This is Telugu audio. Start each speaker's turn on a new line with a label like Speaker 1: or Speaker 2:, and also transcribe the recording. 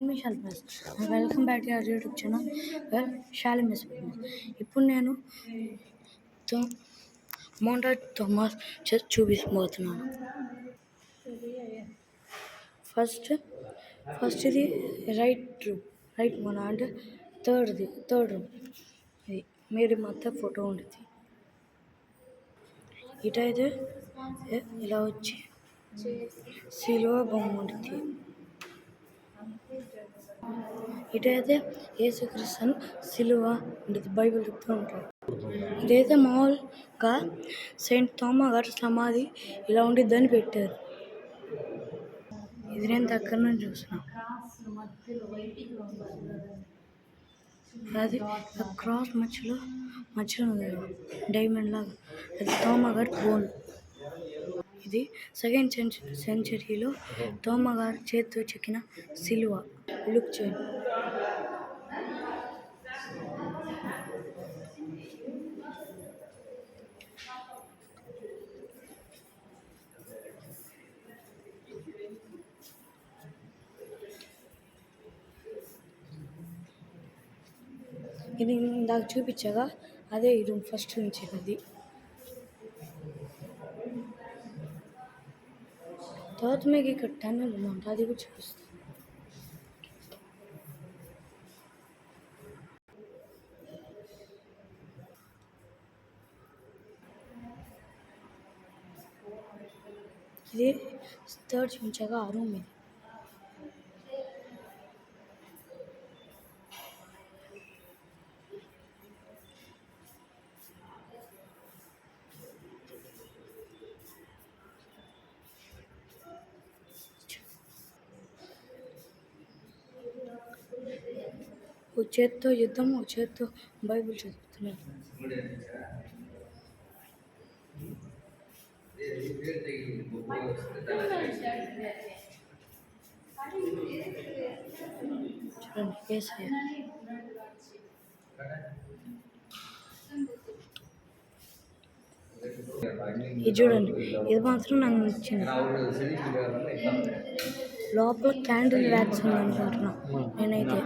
Speaker 1: మీ షాలిమిస్ welcome back to our YouTube channel షాలిమిస్. ఇప్పుడు నేను మౌంట్ థామస్ చర్చ్ చూపించబోతున్నాను. ఫస్ట్ ఇది రైట్ మన అంటే థర్డ్ రూమ్. ఇది మేరీ మాత ఫోటో ఉండేది. ఇటైతే ఇలా వచ్చి సిలువ బొమ్మ ఉంటుంది. ఇటైతే యేసుక్రీస్తు సిలువ ఉండేది, బైబిల్ చెప్తూ ఉంటాడు. ఇదైతే మామూలుగా సెయింట్ థామా గారి సమాధి ఇలా ఉండిద్దని పెట్టారు. ఇది నేను దగ్గర నుంచి చూసిన. అది క్రాస్ మధ్యలో ఉంది డైమండ్ లాగా, అది థామా గారి బోన్. ఇది సెకండ్ సెంచరీలో థామా గారి చేతితో చెక్కిన సిలువ. లుక్ చేయండి. ఇది నాకు చూపించగా అదే ఈ రూమ్ ఫస్ట్ నుంచి. అది తర్వాత మీకు ఇక్కడ టన్నెల్ ఉందంట, అది కూడా చూపిస్తాను. ఇది థర్డ్ చూపించగా ఆ రూమ్ ఇది. ఓ చేత్తో యుద్ధం, ఓ చేత్తో బైబిల్ చదువుతున్నాడు. చూడండి యేసయ్య. ఇది చూడండి, ఇది మాత్రం నాకు నచ్చింది. లోపల క్యాండిల్ వ్యాక్స్ ఉంది అనుకుంటున్నా నేనైతే.